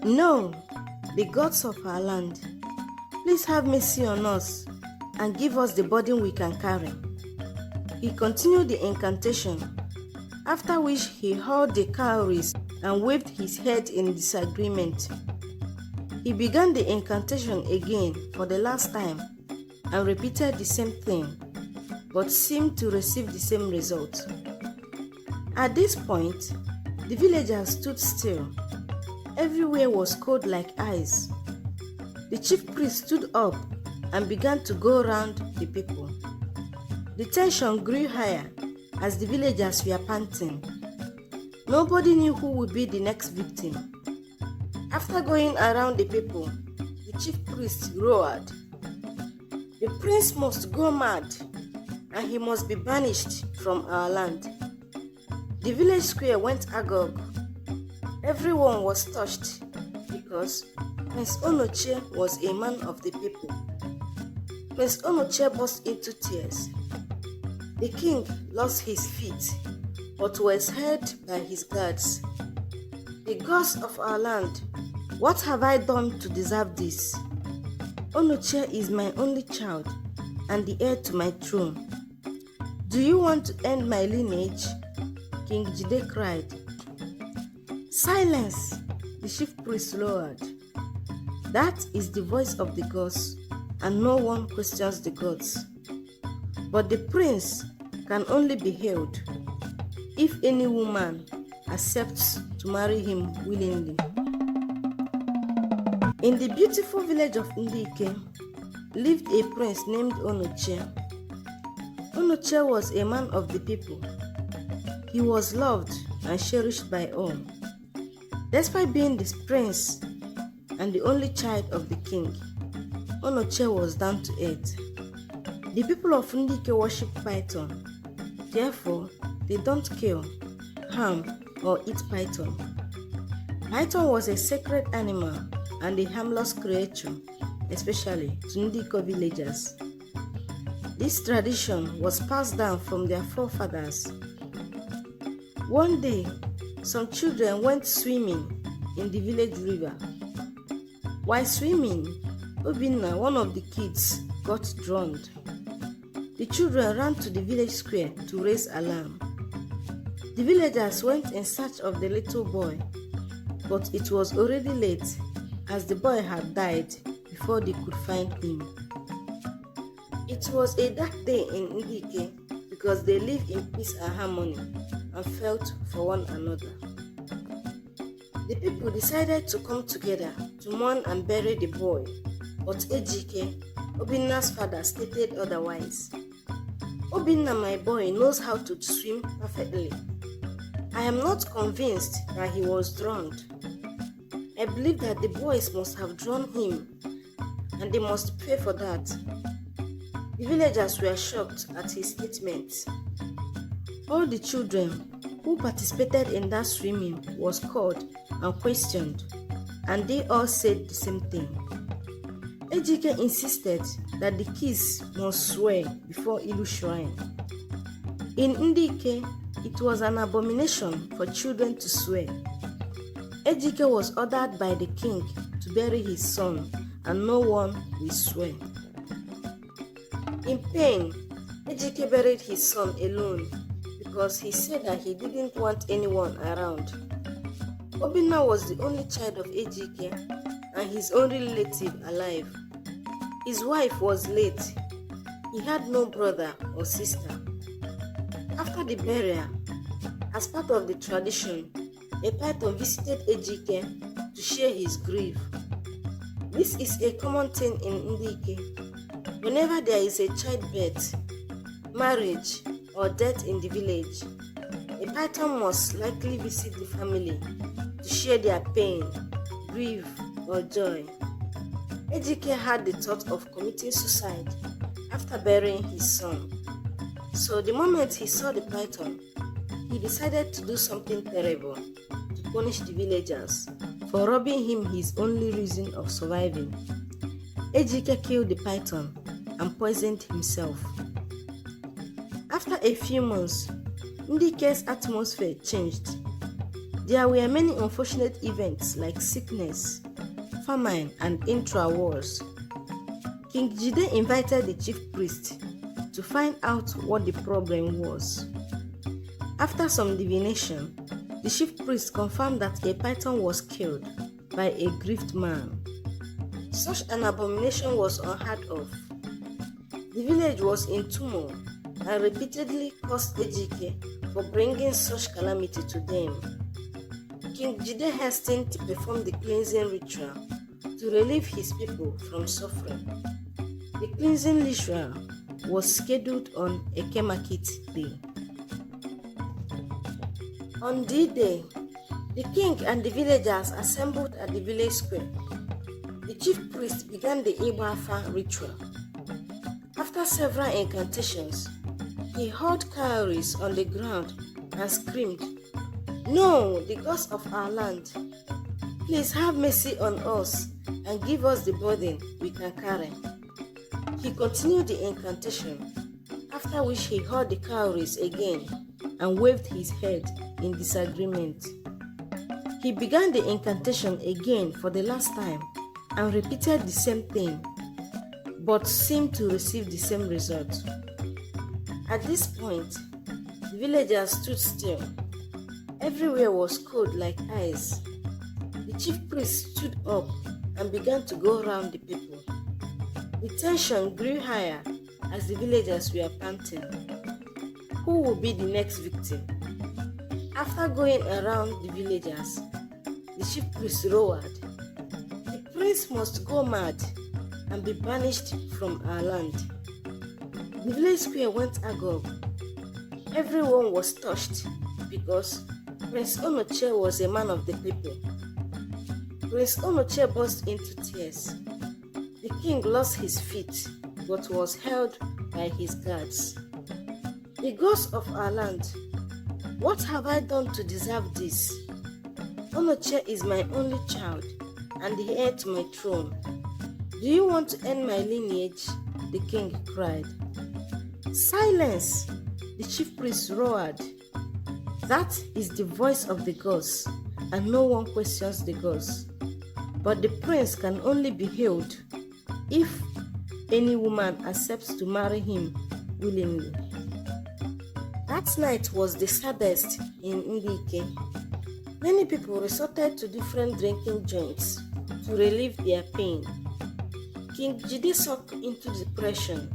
No, the gods of our land, please have mercy on us and give us the burden we can carry. He continued the incantation, after which he hurled the cowries and waved his head in disagreement. He began the incantation again for the last time and repeated the same thing, but seemed to receive the same result. At this point, the villagers stood still. Everywhere was cold like ice. The chief priest stood up and began to go around the people. The tension grew higher as the villagers were panting. Nobody knew who would be the next victim. After going around the people, the chief priest roared, "The prince must go mad, and he must be banished from our land." The village square went agog. Everyone was touched because Prince Onochie was a man of the people. Prince Onochie burst into tears. The king lost his feet, but was held by his guards. "The gods of our land, what have I done to deserve this? Onochie is my only child and the heir to my throne. Do you want to end my lineage?" King Ndike cried. "Silence!" the chief priest roared. "That is the voice of the gods, and no one questions the gods. But the prince can only be held if any woman accepts to marry him willingly." In the beautiful village of Ndike lived a prince named Onochie. Onochie was a man of the people. He was loved and cherished by all. Despite being the prince and the only child of the king, Onochie was down to earth. The people of Ndike worship python. Therefore, they don't kill, harm, or eat python. Python was a sacred animal and a harmless creature, especially to Ndike villagers. This tradition was passed down from their forefathers. One day, some children went swimming in the village river. While swimming, Obinna, one of the kids, got drowned. The children ran to the village square to raise alarm. The villagers went in search of the little boy, but it was already late as the boy had died before they could find him. It was a dark day in Ndike because they lived in peace and harmony and felt for one another. The people decided to come together to mourn and bury the boy, but Ndike, Obinna's father, stated otherwise. "Obinna, my boy, knows how to swim perfectly. I am not convinced that he was drowned. I believe that the boys must have drowned him, and they must pay for that." The villagers were shocked at his statement. All the children who participated in that swimming was called and questioned, and they all said the same thing. Ndike insisted that the kids must swear before Ilu shrine. In Ndike, it was an abomination for children to swear. Ndike was ordered by the king to bury his son, and no one will swear. In pain, Ndike buried his son alone because he said that he didn't want anyone around. Obinna was the only child of Ndike and his only relative alive. His wife was late. He had no brother or sister. After the burial, as part of the tradition, a python visited Ndike to share his grief. This is a common thing in Ndike. Whenever there is a childbirth, marriage, or death in the village, a python must likely visit the family to share their pain, grief, or joy. Ndike had the thought of committing suicide after burying his son. So the moment he saw the python, he decided to do something terrible to punish the villagers for robbing him his only reason of surviving. Ndike killed the python and poisoned himself. After a few months, Ndike's atmosphere changed. There were many unfortunate events like sickness, famine, and intra-wars. King Ndike invited the chief priest to find out what the problem was. After some divination, the chief priest confirmed that a python was killed by a grieved man. Such an abomination was unheard of. The village was in turmoil and repeatedly cursed Ndike for bringing such calamity to them. King Ndike hastened to perform the cleansing ritual to relieve his people from suffering. The cleansing ritual was scheduled on Eke Market Day. On this day, the king and the villagers assembled at the village square. The chief priest began the Immerse ritual. After several incantations, he hurled cowries on the ground and screamed, "No, the gods of our land, please have mercy on us and give us the burden we can carry." He continued the incantation, after which he hurled the cowries again and waved his head in disagreement. He began the incantation again for the last time and repeated the same thing, but seemed to receive the same result. At this point, the villagers stood still. Everywhere was cold like ice. The chief priest stood up and began to go around the people. The tension grew higher as the villagers were panting. Who will be the next victim? After going around the villagers, the chief priest roared, "The prince must go mad and be banished from our land." The village square went agog. Everyone was touched because Prince Onochie was a man of the people. Prince Onochie burst into tears. The king lost his feet but was held by his guards. "The gods of our land, what have I done to deserve this? Onochie is my only child and the heir to my throne. Do you want to end my lineage?" the king cried. "Silence!" the chief priest roared. "That is the voice of the gods, and no one questions the gods. But the prince can only be healed if any woman accepts to marry him willingly." That night was the saddest in Ndike. Many people resorted to different drinking joints to relieve their pain. King Ndike sunk into depression.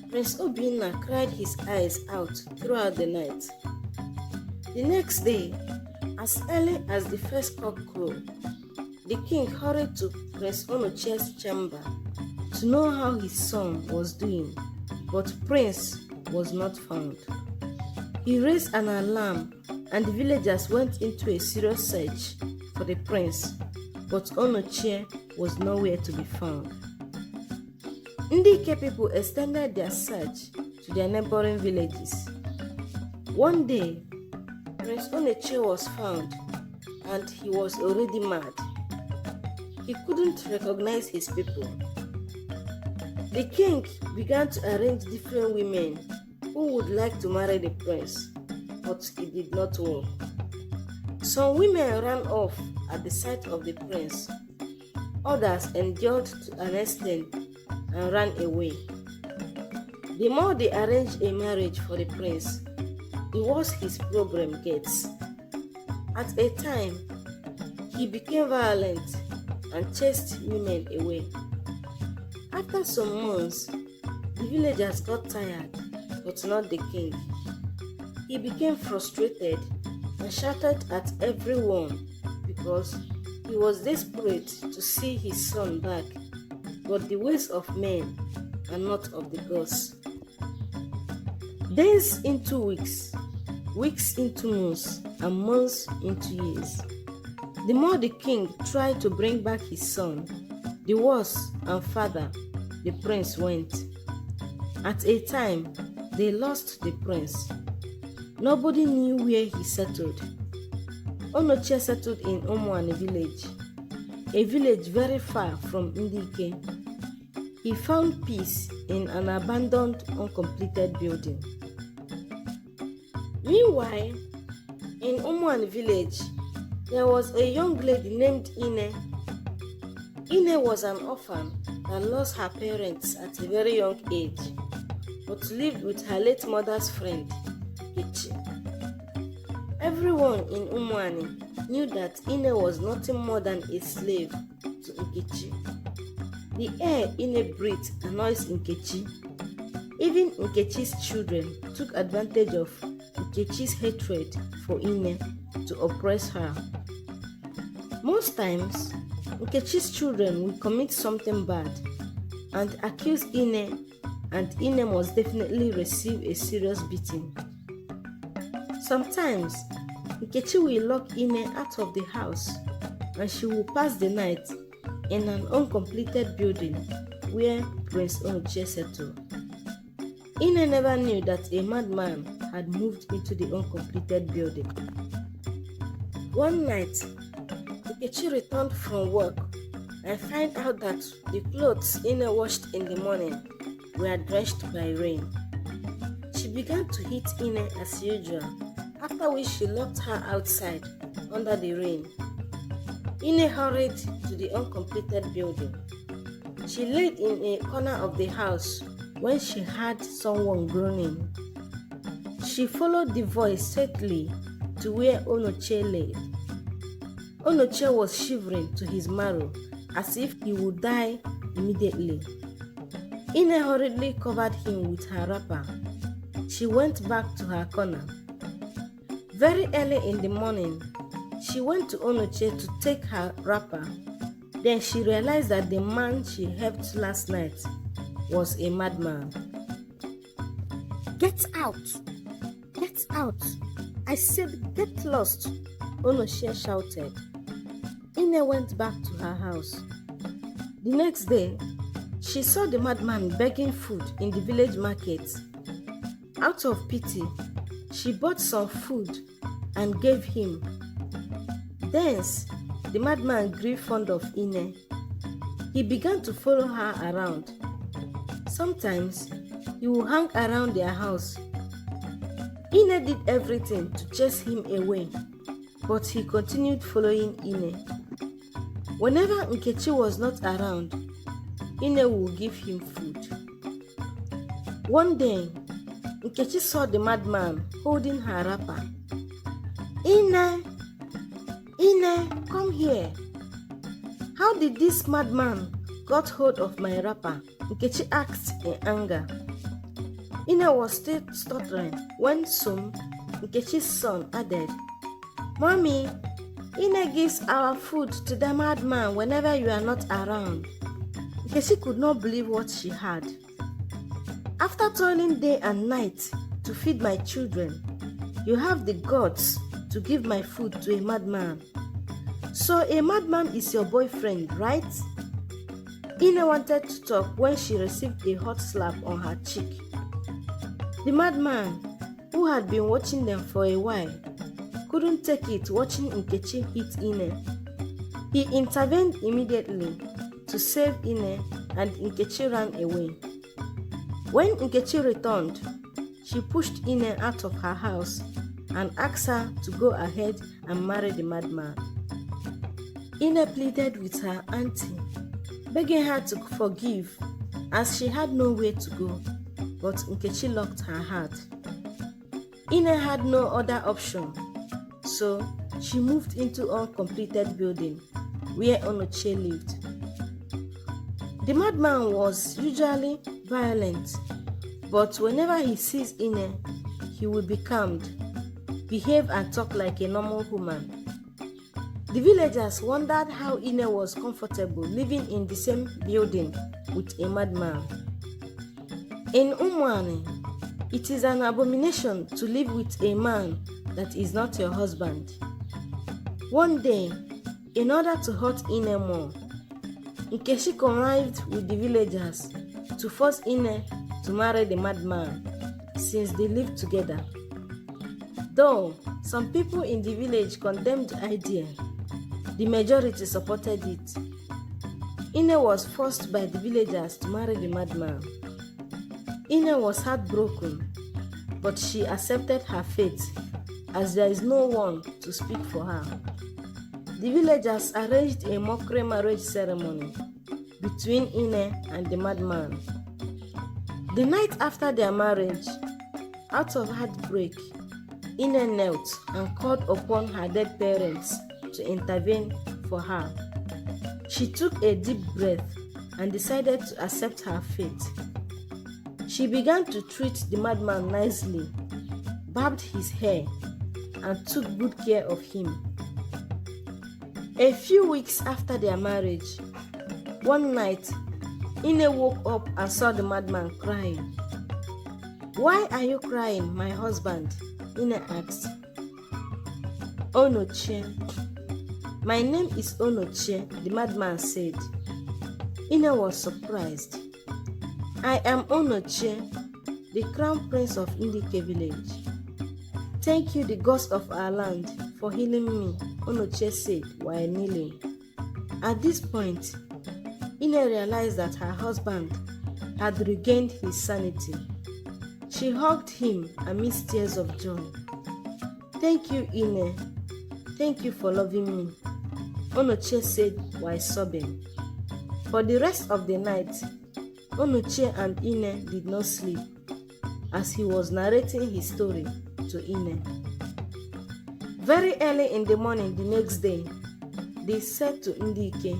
Prince Obinna cried his eyes out throughout the night. The next day, as early as the first cock crowed, the king hurried to Prince Onochie's chamber to know how his son was doing, but Prince was not found. He raised an alarm and the villagers went into a serious search for the prince, but Onochie was nowhere to be found. Ndike people extended their search to their neighboring villages. One day, Prince Onochie was found and he was already mad. He couldn't recognize his people. The king began to arrange different women who would like to marry the prince, but it did not work. Some women ran off at the sight of the prince. Others endured to an extent and ran away. The more they arranged a marriage for the prince, the worse his problem gets. At a time, he became violent and chased women away. After some months, the villagers got tired, but not the king. He became frustrated and shouted at everyone because he was desperate to see his son back, but the ways of men are not of the gods. Days into weeks, weeks into months, and months into years. The more the king tried to bring back his son, the worse and farther the prince went. At a time, they lost the prince. Nobody knew where he settled. Onochie settled in Umuani village, a village very far from Ndike. He found peace in an abandoned, uncompleted building. Meanwhile, in Umuani village, There was a young lady named Ine. Ine was an orphan that lost her parents at a very young age, but lived with her late mother's friend, Nkechi. Everyone in Umuani knew that Ine was nothing more than a slave to Nkechi. The air Ine breathed annoys Nkechi. Even Nkechi's children took advantage of Nkechi's hatred for Ine to oppress her. Most times, Nkechi's children will commit something bad and accuse Ine, and Ine must definitely receive a serious beating. Sometimes, Nkechi will lock Ine out of the house and she will pass the night in an uncompleted building where Prince Onochie settled. Ine never knew that a madman had moved into the uncompleted building. One night, Nkechi returned from work and found out that the clothes Ine washed in the morning were drenched by rain. She began to hit Ine as usual, after which she locked her outside under the rain. Ine hurried to the uncompleted building. She laid in a corner of the house when she heard someone groaning. She followed the voice steadily to where Onochie lay. Onochie was shivering to his marrow as if he would die immediately. Ine hurriedly covered him with her wrapper. She went back to her corner. Very early in the morning, she went to Onochie to take her wrapper. Then she realized that the man she helped last night was a madman. "Get out! Get out! I said get lost!" Onochie shouted. Ine went back to her house. The next day, she saw the madman begging food in the village market. Out of pity, she bought some food and gave him. Thence, the madman grew fond of Ine. He began to follow her around. Sometimes, he would hang around their house. Ine did everything to chase him away, but he continued following Ine. Whenever Nkechi was not around, Ine would give him food. One day, Nkechi saw the madman holding her wrapper. "Ine! Ine, come here! How did this madman got hold of my wrapper?" Nkechi asked in anger. Ine was still stuttering when soon Nkechi's son added, "Mommy, Ine gives our food to the madman whenever you are not around." Nkechi could not believe what she had. "After toiling day and night to feed my children, you have the guts to give my food to a madman. So a madman is your boyfriend, right?" Ine wanted to talk when she received a hot slap on her cheek. The madman, who had been watching them for a while, couldn't take it watching Nkechi hit Ine. He intervened immediately to save Ine, and Nkechi ran away. When Nkechi returned, she pushed Ine out of her house and asked her to go ahead and marry the madman. Ine pleaded with her auntie, begging her to forgive as she had nowhere to go, but Nkechi locked her heart. Ine had no other option, so she moved into an uncompleted building where Onochie lived. The madman was usually violent, but whenever he sees Ine, he will be calmed, behave and talk like a normal human. The villagers wondered how Ine was comfortable living in the same building with a madman. In Umuani, it is an abomination to live with a man that is not your husband. One day, in order to hurt Ine more, Nkechi connived with the villagers to force Ine to marry the madman since they lived together. Though some people in the village condemned the idea, the majority supported it. Ine was forced by the villagers to marry the madman. Ine was heartbroken, but she accepted her fate as there is no one to speak for her. The villagers arranged a mockery marriage ceremony between Ine and the madman. The night after their marriage, out of heartbreak, Ine knelt and called upon her dead parents to intervene for her. She took a deep breath and decided to accept her fate. She began to treat the madman nicely, barbed his hair, and took good care of him. A few weeks after their marriage, one night, Ine woke up and saw the madman crying. "Why are you crying, my husband?" Ine asked. "Onochie." "My name is Onochie," the madman said. Ine was surprised. "I am Onochie, the crown prince of Ndike village. Thank you, the gods of our land, for healing me," Onochie said while kneeling. At this point, Ine realized that her husband had regained his sanity. She hugged him amidst tears of joy. "Thank you, Ine. Thank you for loving me," Onochie said while sobbing. For the rest of the night, Onochie and Ine did not sleep as he was narrating his story to Ine. Very early in the morning the next day, they said to Ndike.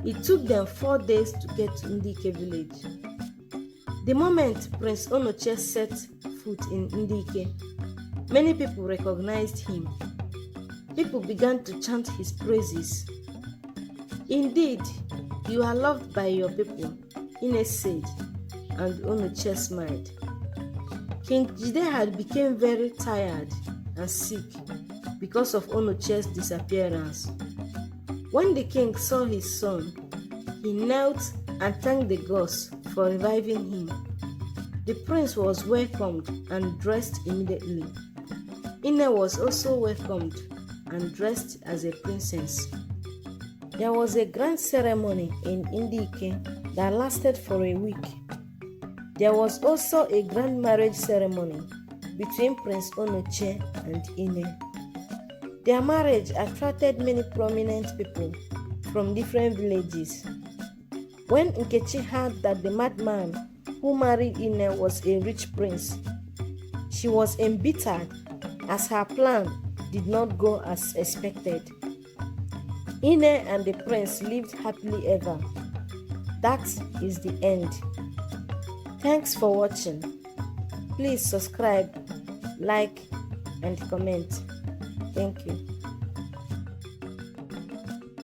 It took them 4 days to get to Ndike village. The moment Prince Onochie set foot in Ndike, many people recognized him. People began to chant his praises. "Indeed, you are loved by your people," Ine said, and Onochie smiled. King Jide had become very tired and sick because of Onochie's disappearance. When the king saw his son, he knelt and thanked the gods for reviving him. The prince was welcomed and dressed immediately. Ine was also welcomed and dressed as a princess. There was a grand ceremony in Ndike that lasted for a week. There was also a grand marriage ceremony between Prince Onochie and Ine. Their marriage attracted many prominent people from different villages. When Nkechi heard that the madman who married Ine was a rich prince, she was embittered as her plan did not go as expected. Ine and the prince lived happily ever. That is the end. Thanks for watching. Please subscribe, like, and comment. Thank you.